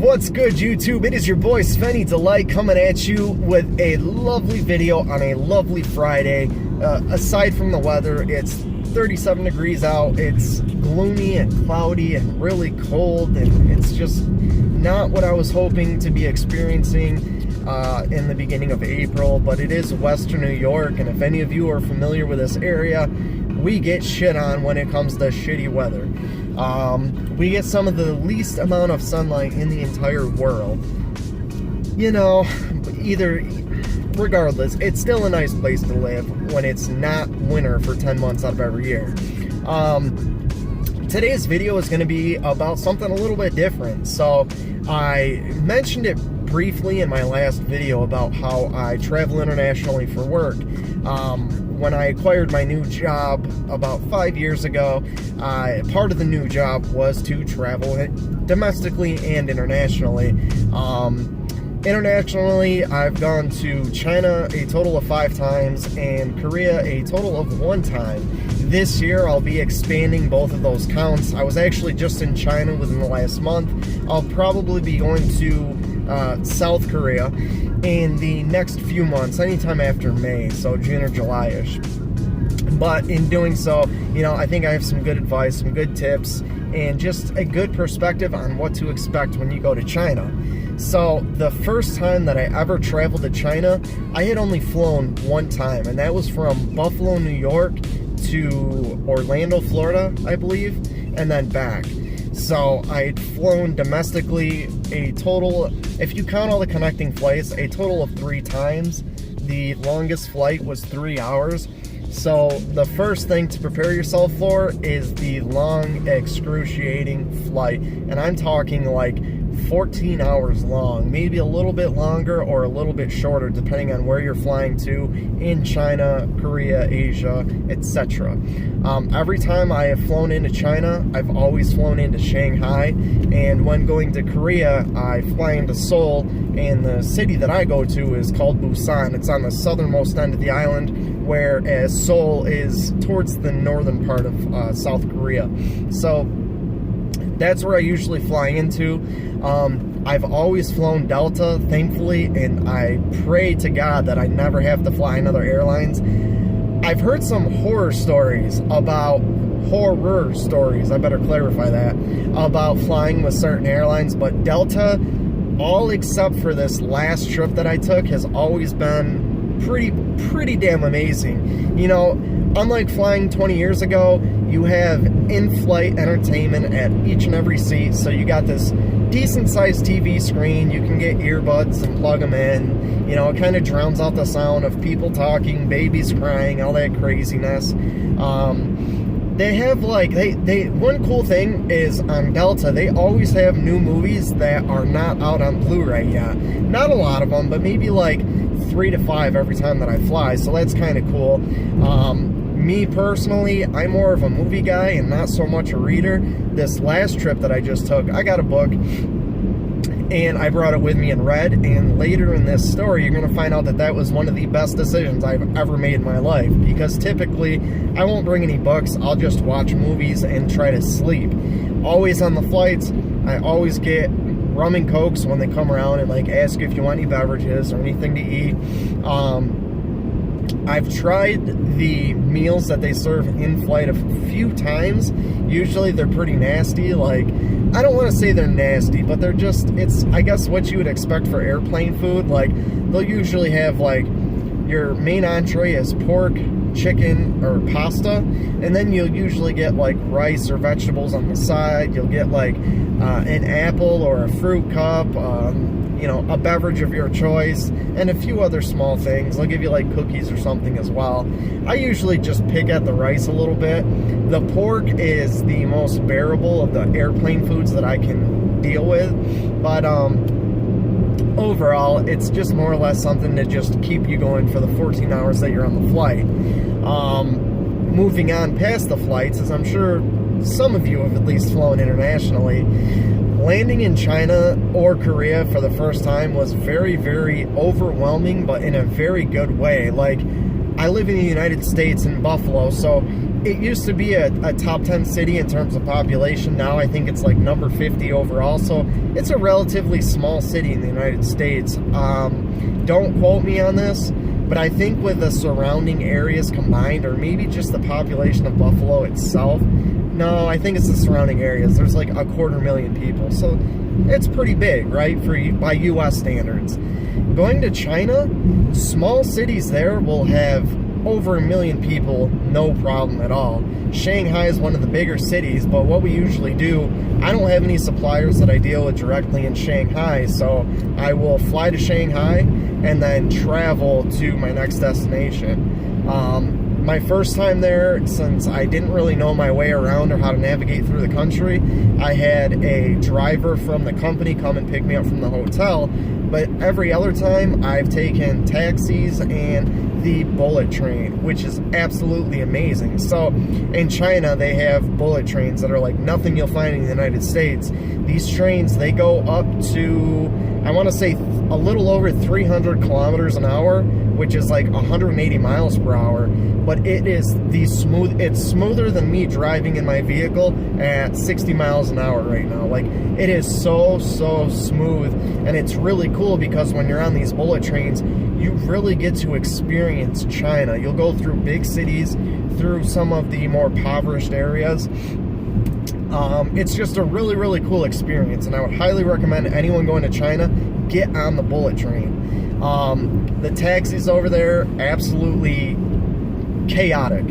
What's good, YouTube? It is your boy Svenny-D coming at you with a lovely video on a lovely Friday. Aside from the weather, it's 37 degrees out. It's gloomy and cloudy and really cold, and it's just not what I was hoping to be experiencing in the beginning of April. But it is Western New York, and if any of you are familiar with this area, we get shit on when it comes to shitty weather. We get some of the least amount of sunlight in the entire world. You know, regardless, it's still a nice place to live when it's not winter for 10 months out of every year. Today's video is going to be about something a little bit different. So I mentioned it briefly in my last video about how I travel internationally for work. When I acquired my new job about 5 years ago, part of the new job was to travel domestically and internationally. Internationally, I've gone to China a total of 5 times and Korea a total of 1 time. This year, I'll be expanding both of those counts. I was actually just in China within the last month. I'll probably be going to South Korea in the next few months, anytime after May, so June or July-ish. But in doing so, you know, I think I have some good advice, some good tips, and just a good perspective on what to expect when you go to China. So the first time that I ever traveled to China, I had only flown 1 time, and that was from Buffalo, New York to Orlando, Florida, I believe, and then back. So I'd flown domestically a total, if you count all the connecting flights, a total of 3 times. The longest flight was 3 hours. So the first thing to prepare yourself for is the long, excruciating flight. And I'm talking like 14 hours long, maybe a little bit longer or a little bit shorter, depending on where you're flying to in China, Korea, Asia, etc. Every time I have flown into China, I've always flown into Shanghai, and when going to Korea, I fly into Seoul, and the city that I go to is called Busan. It's on the southernmost end of the island, whereas Seoul is towards the northern part of South Korea. So that's where I usually fly into. I've always flown Delta, thankfully, and I pray to God that I never have to fly another airlines. I've heard some horror stories, I better clarify that, about flying with certain airlines, but Delta, all except for this last trip that I took, has always been pretty damn amazing. You know, unlike flying 20 years ago, you have in-flight entertainment at each and every seat, so you got this decent-sized TV screen. You can get earbuds and plug them in. You know, it kind of drowns out the sound of people talking, babies crying, all that craziness. They have, like, one cool thing is on Delta, they always have new movies that are not out on Blu-ray yet. Not a lot of them, but maybe like 3 to 5 every time that I fly, so that's kind of cool. Me personally, I'm more of a movie guy and not so much a reader. This last trip that I just took, I got a book and I brought it with me and read, and later in this story you're going to find out that that was one of the best decisions I've ever made in my life, because typically I won't bring any books. I'll just watch movies and try to sleep. Always on the flights, I always get rum and cokes when they come around and like ask you if you want any beverages or anything to eat. I've tried the meals that they serve in flight a few times. Usually they're pretty nasty. Like, I don't want to say they're nasty, but they're just, it's, I guess, what you would expect for airplane food. Like, they'll usually have, like, your main entree is pork, chicken, or pasta, and then you'll usually get, like, rice or vegetables on the side. You'll get, like, an apple or a fruit cup, you know, a beverage of your choice, and a few other small things. They'll give you like cookies or something as well. I usually just pick at the rice a little bit. The pork is the most bearable of the airplane foods that I can deal with, but overall, it's just more or less something to just keep you going for the 14 hours that you're on the flight. Moving on past the flights, as I'm sure some of you have at least flown internationally, landing in China or Korea for the first time was very, very overwhelming, but in a very good way. Like, I live in the United States in Buffalo, so it used to be a top 10 city in terms of population. Now I think it's like number 50 overall, so it's a relatively small city in the United States. Don't quote me on this, but I think with the surrounding areas combined, or maybe just the population of Buffalo itself, no, I think it's the surrounding areas. There's like 250,000 people, so it's pretty big, right, by U.S. standards. Going to China, small cities there will have over 1 million people, no problem at all. Shanghai is one of the bigger cities, but what we usually do, I don't have any suppliers that I deal with directly in Shanghai, so I will fly to Shanghai and then travel to my next destination. My first time there, since I didn't really know my way around or how to navigate through the country, I had a driver from the company come and pick me up from the hotel. But every other time, I've taken taxis and the bullet train, which is absolutely amazing. So in China, they have bullet trains that are like nothing you'll find in the United States. These trains, they go up to, I want to say, a little over 300 kilometers an hour, which is like 180 miles per hour. But it is it's smoother than me driving in my vehicle at 60 miles an hour right now. Like, it is so smooth, and it's really cool because when you're on these bullet trains, you really get to experience China. You'll go through big cities, through some of the more impoverished areas. It's just a really cool experience, and I would highly recommend anyone going to China get on the bullet train. The taxis over there, absolutely chaotic.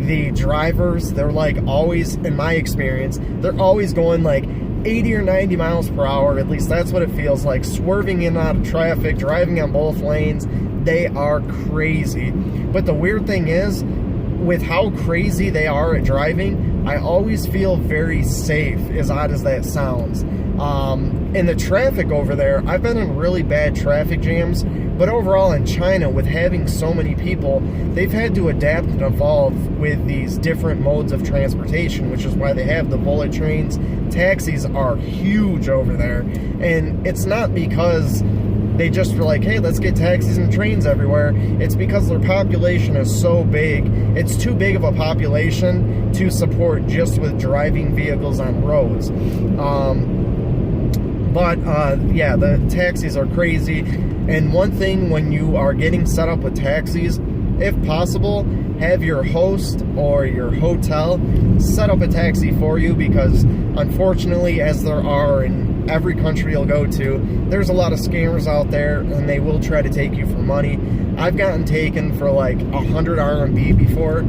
The drivers, they're like always, in my experience, they're always going like 80 or 90 miles per hour, at least that's what it feels like, swerving in and out of traffic, driving on both lanes. They are crazy. But the weird thing is, with how crazy they are at driving, I always feel very safe, as odd as that sounds. In the traffic over there, I've been in really bad traffic jams, but overall in China, with having so many people, they've had to adapt and evolve with these different modes of transportation, which is why they have the bullet trains. Taxis are huge over there, and it's not because they just were like, hey, let's get taxis and trains everywhere. It's because their population is so big. It's too big of a population to support just with driving vehicles on roads. Yeah, the taxis are crazy. And one thing, when you are getting set up with taxis, if possible, have your host or your hotel set up a taxi for you, because unfortunately, as there are in every country you'll go to, there's a lot of scammers out there, and they will try to take you for money. I've gotten taken for like 100 RMB before.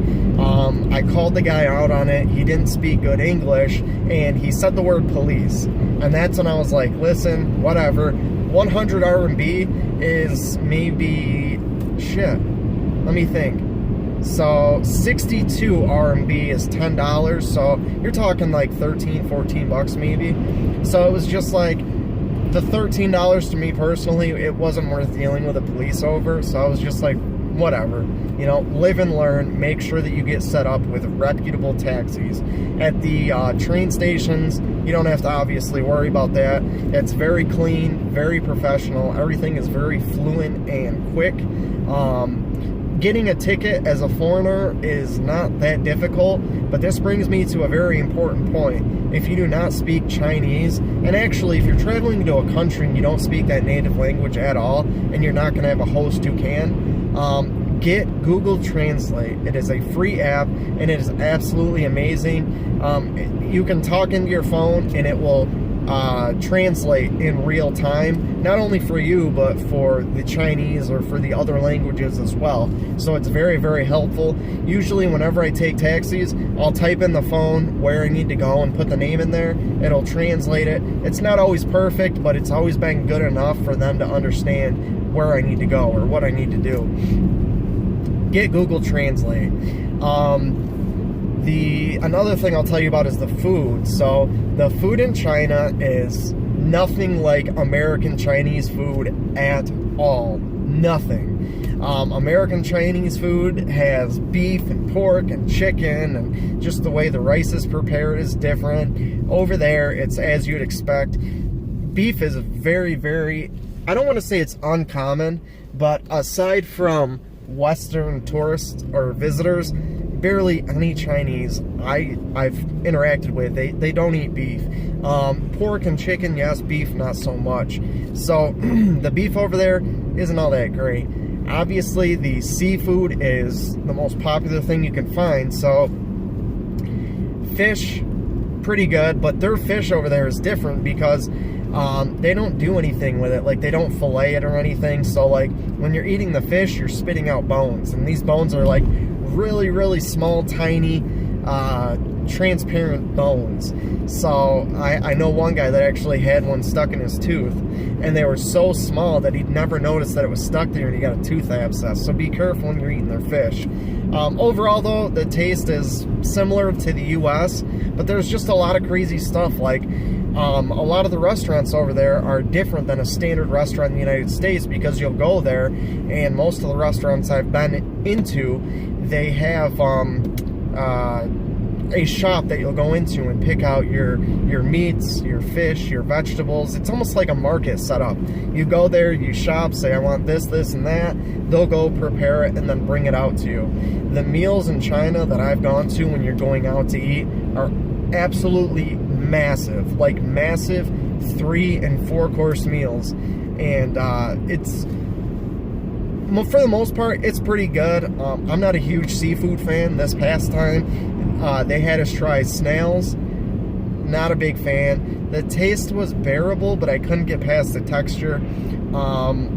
I called the guy out on it. He didn't speak good English, and he said the word police. And that's when I was like, listen, whatever. 100 RMB is maybe, shit, let me think. So 62 RMB is $10, so you're talking like 13, 14 bucks maybe. So it was just like, the $13 to me personally, it wasn't worth dealing with the police over, so I was just like, whatever. You know, live and learn. Make sure that you get set up with reputable taxis. At the train stations, you don't have to obviously worry about that. It's very clean, very professional. Everything is very fluent and quick. Getting a ticket as a foreigner is not that difficult, but this brings me to a very important point. If you do not speak Chinese, and actually if you're traveling to a country and you don't speak that native language at all, and you're not going to have a host who can, get Google Translate. It is a free app, and it is absolutely amazing. You can talk into your phone, and it will translate in real time, not only for you, but for the Chinese or for the other languages as well. So it's very helpful. Usually whenever I take taxis, I'll type in the phone where I need to go and put the name in there. It'll translate it. It's not always perfect, but it's always been good enough for them to understand where I need to go or what I need to do. Get Google Translate. Another thing I'll tell you about is the food. So the food in China is nothing like American Chinese food at all. Nothing. American Chinese food has beef and pork and chicken, and just the way the rice is prepared is different. Over there, it's as you'd expect. Beef is very, I don't want to say it's uncommon, but aside from Western tourists or visitors, barely any Chinese I've interacted with, they don't eat beef. Pork and chicken, yes. Beef, not so much. So the beef over there isn't all that great. Obviously, the seafood is the most popular thing you can find. So fish, pretty good, but their fish over there is different because they don't do anything with it. Like, they don't fillet it or anything. So like when you're eating the fish, you're spitting out bones, and these bones are like really, really small, tiny, transparent bones. So I know one guy that actually had one stuck in his tooth, and they were so small that he'd never noticed that it was stuck there, and he got a tooth abscess. So be careful when you're eating their fish. Overall though, the taste is similar to the US, but there's just a lot of crazy stuff. Like a lot of the restaurants over there are different than a standard restaurant in the United States, because you'll go there, and most of the restaurants I've been into, they have a shop that you'll go into and pick out your meats, your fish, your vegetables. It's almost like a market set up. You go there, you shop, say I want this, this, and that. They'll go prepare it and then bring it out to you. The meals in China that I've gone to when you're going out to eat are absolutely massive. Like massive 3- and 4-course meals. And it's, for the most part, it's pretty good. I'm not a huge seafood fan. This past time, they had us try snails. Not a big fan. The taste was bearable, but I couldn't get past the texture.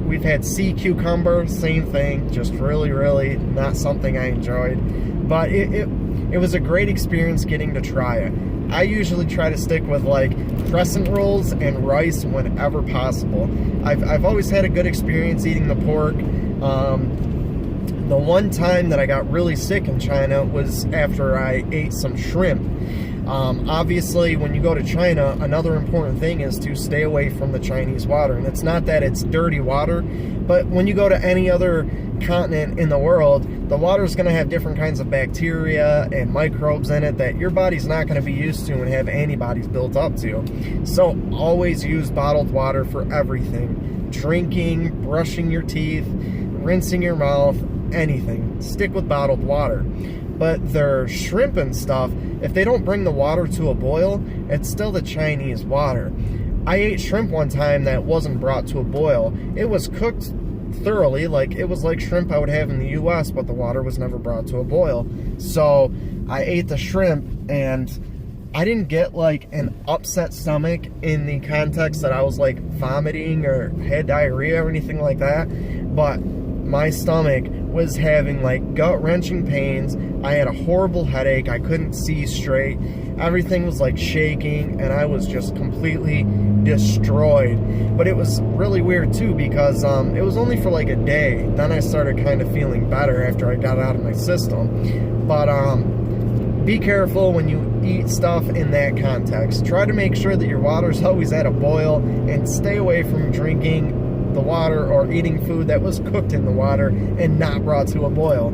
We've had sea cucumber, same thing, just really, really not something I enjoyed. But it was a great experience getting to try it. I usually try to stick with like crescent rolls and rice whenever possible. I've always had a good experience eating the pork. The one time that I got really sick in China was after I ate some shrimp. Obviously, when you go to China, another important thing is to stay away from the Chinese water. And it's not that it's dirty water, but when you go to any other continent in the world, the water is going to have different kinds of bacteria and microbes in it that your body's not going to be used to and have antibodies built up to. So always use bottled water for everything. Drinking, brushing your teeth, rinsing your mouth, anything. Stick with bottled water. But their shrimp and stuff, if they don't bring the water to a boil, it's still the Chinese water. I ate shrimp one time that wasn't brought to a boil. It was cooked thoroughly, like it was like shrimp I would have in the US, but the water was never brought to a boil. So I ate the shrimp, and I didn't get like an upset stomach in the context that I was like vomiting or had diarrhea or anything like that, but my stomach was having like gut-wrenching pains. I had a horrible headache. I couldn't see straight. Everything was like shaking, and I was just completely destroyed. But it was really weird too, because it was only for like a day. Then I started kind of feeling better after I got out of my system. But be careful when you eat stuff in that context. Try to make sure that your water's always at a boil, and stay away from drinking the water or eating food that was cooked in the water and not brought to a boil.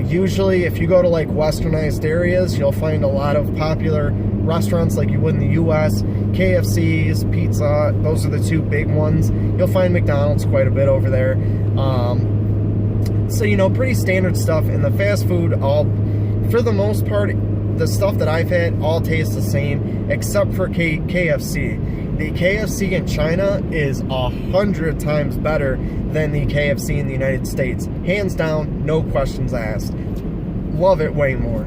Usually if you go to like westernized areas, you'll find a lot of popular restaurants like you would in the US. KFC's, pizza, those are the two big ones. You'll find McDonald's quite a bit over there. So, you know, pretty standard stuff. And the fast food, for the most part, the stuff that I've had all tastes the same, except for KFC. The KFC in China is 100 times better than the KFC in the United States. Hands down, no questions asked. Love it way more.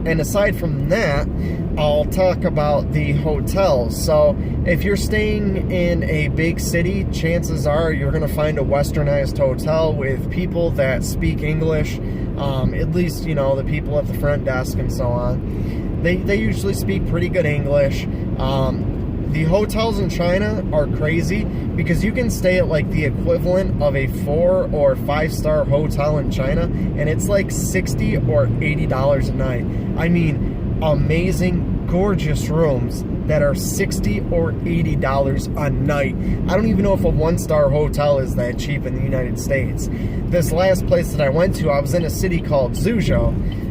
And aside from that, I'll talk about the hotels. So if you're staying in a big city, chances are you're going to find a westernized hotel with people that speak English. At least, you know, the people at the front desk and so on. They usually speak pretty good English. The hotels in China are crazy because you can stay at like the equivalent of a 4- or 5-star hotel in China, and it's like $60 or $80 a night. I mean, amazing, gorgeous rooms that are $60 or $80 a night. I don't even know if a 1-star hotel is that cheap in the United States. This last place that I went to, I was in a city called Zhuzhou.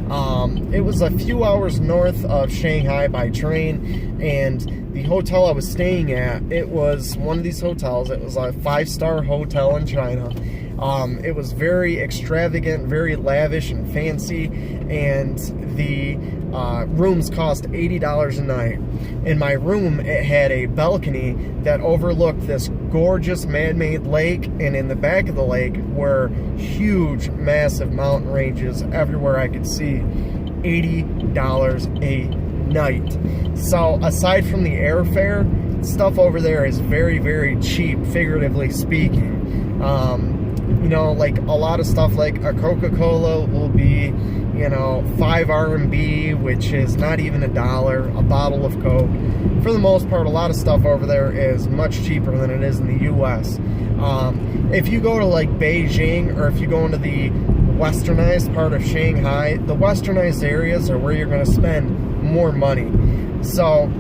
It was a few hours north of Shanghai by train, and the hotel I was staying at, it was one of these hotels. It was a 5-star hotel in China. It was very extravagant, very lavish and fancy, and the rooms cost $80 a night. In my room, it had a balcony that overlooked this gorgeous man-made lake, and in the back of the lake were huge, massive mountain ranges everywhere I could see. $80 a night. So aside from the airfare, stuff over there is very, very cheap, figuratively speaking. You know, like a lot of stuff like a Coca-Cola will be, you know, 5 RMB, which is not even $1, a bottle of Coke. For the most part, a lot of stuff over there is much cheaper than it is in the US. If you go to like Beijing, or if you go into the westernized part of Shanghai, the westernized areas are where you're going to spend more money. So,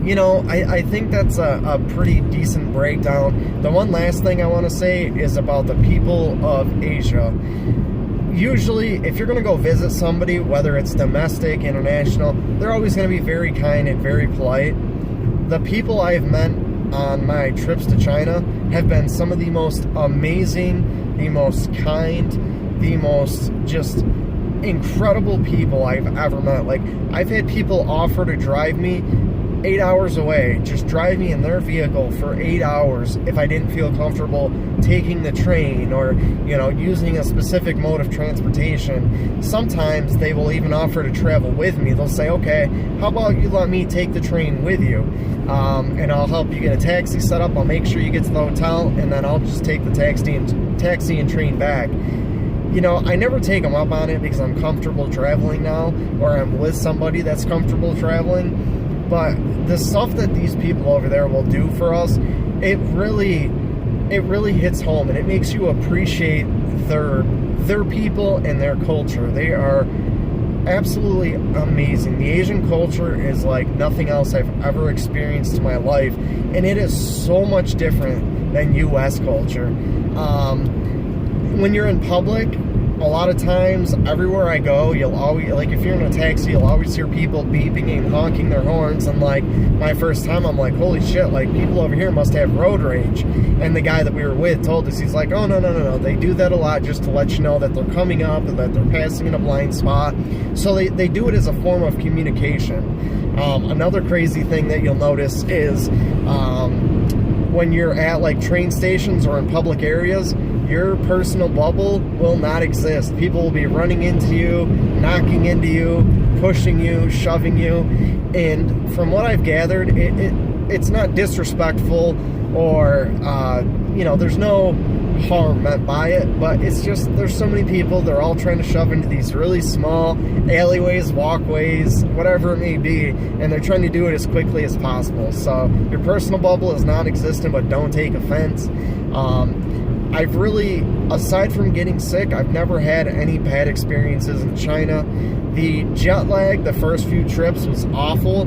you know, I think that's a pretty decent breakdown. The one last thing I want to say is about the people of Asia. Usually, if you're going to go visit somebody, whether it's domestic, international, they're always going to be very kind and very polite. The people I've met on my trips to China have been some of the most amazing, the most kind, the most just incredible people I've ever met. Like, I've had people offer to drive me 8 hours away, just drive me in their vehicle for 8 hours if I didn't feel comfortable taking the train or, you know, using a specific mode of transportation. Sometimes they will even offer to travel with me. They'll say, okay, how about you let me take the train with you, and I'll help you get a taxi set up, I'll make sure you get to the hotel, and then I'll just take the taxi and train back. You know, I never take them up on it because I'm comfortable traveling now, or I'm with somebody that's comfortable traveling. But the stuff that these people over there will do for us, it really hits home, and it makes you appreciate their people and their culture. They are absolutely amazing. The Asian culture is like nothing else I've ever experienced in my life, and it is so much different than US culture. When you're in public, a lot of times, everywhere I go, you'll always, like, if you're in a taxi, you'll always hear people beeping and honking their horns, and, like, my first time, I'm like, holy shit, like, people over here must have road rage. And the guy that we were with told us, he's like, oh, no, they do that a lot just to let you know that they're coming up and that they're passing in a blind spot. So they do it as a form of communication. Another crazy thing that you'll notice is when you're at, like, train stations or in public areas, your personal bubble will not exist. People will be running into you, knocking into you, pushing you, shoving you. And from what I've gathered, it's not disrespectful or, you know, there's no harm meant by it, but it's just, there's so many people, they're all trying to shove into these really small alleyways, walkways, whatever it may be, and they're trying to do it as quickly as possible. So your personal bubble is non-existent, but don't take offense. I've really, aside from getting sick, I've never had any bad experiences in China. The jet lag, the first few trips, was awful.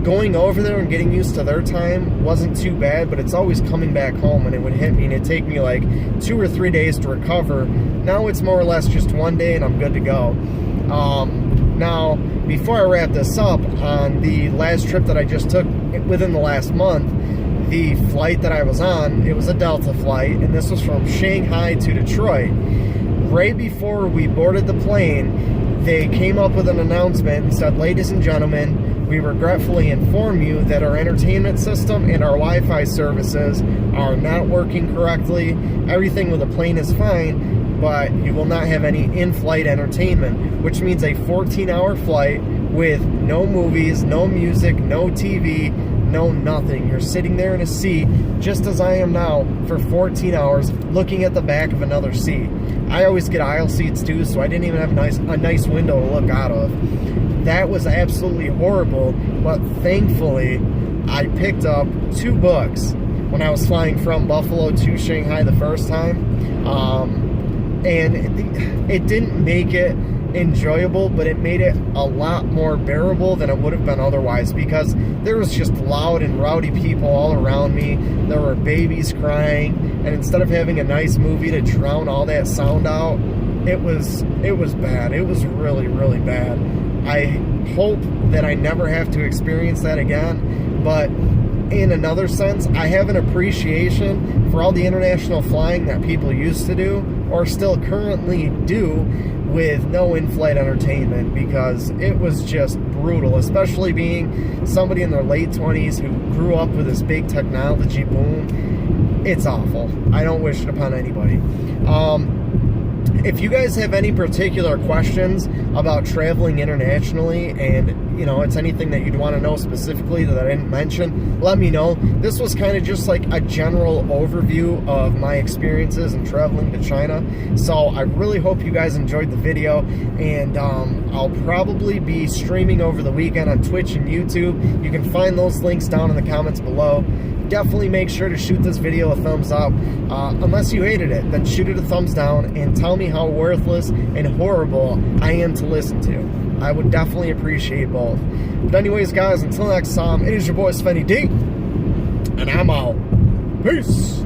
Going over there and getting used to their time wasn't too bad, but it's always coming back home and it would hit me, and it'd take me like 2 or 3 days to recover. Now it's more or less just one day and I'm good to go. Now, before I wrap this up, on the last trip that I just took within the last month, the flight that I was on, it was a Delta flight, and this was from Shanghai to Detroit. Right before we boarded the plane, they came up with an announcement and said, ladies and gentlemen, we regretfully inform you that our entertainment system and our Wi-Fi services are not working correctly. Everything with the plane is fine, but you will not have any in-flight entertainment, which means a 14-hour flight with no movies, no music, no TV, no nothing. You're sitting there in a seat, just as I am now, for 14 hours, looking at the back of another seat. I always get aisle seats too, so I didn't even have a nice window to look out of. That was absolutely horrible, but thankfully, I picked up 2 books when I was flying from Buffalo to Shanghai the first time, and it didn't make it enjoyable, but it made it a lot more bearable than it would have been otherwise, because there was just loud and rowdy people all around me. There were babies crying, and instead of having a nice movie to drown all that sound out, it was bad. It was really, really bad. I hope that I never have to experience that again, but in another sense, I have an appreciation for all the international flying that people used to do, or still currently do, with no in-flight entertainment, because it was just brutal, especially being somebody in their late 20s who grew up with this big technology boom. It's awful. I don't wish it upon anybody. If you guys have any particular questions about traveling internationally, and you know, it's anything that you'd want to know specifically that I didn't mention, let me know. This was kind of just like a general overview of my experiences in traveling to China. So I really hope you guys enjoyed the video, and I'll probably be streaming over the weekend on Twitch and YouTube. You can find those links down in the comments below. Definitely make sure to shoot this video a thumbs up. Unless you hated it, then shoot it a thumbs down and tell me how worthless and horrible I am to listen to. I would definitely appreciate both. But anyways, guys, until next time, it is your boy Svenny-D, and I'm out. Peace.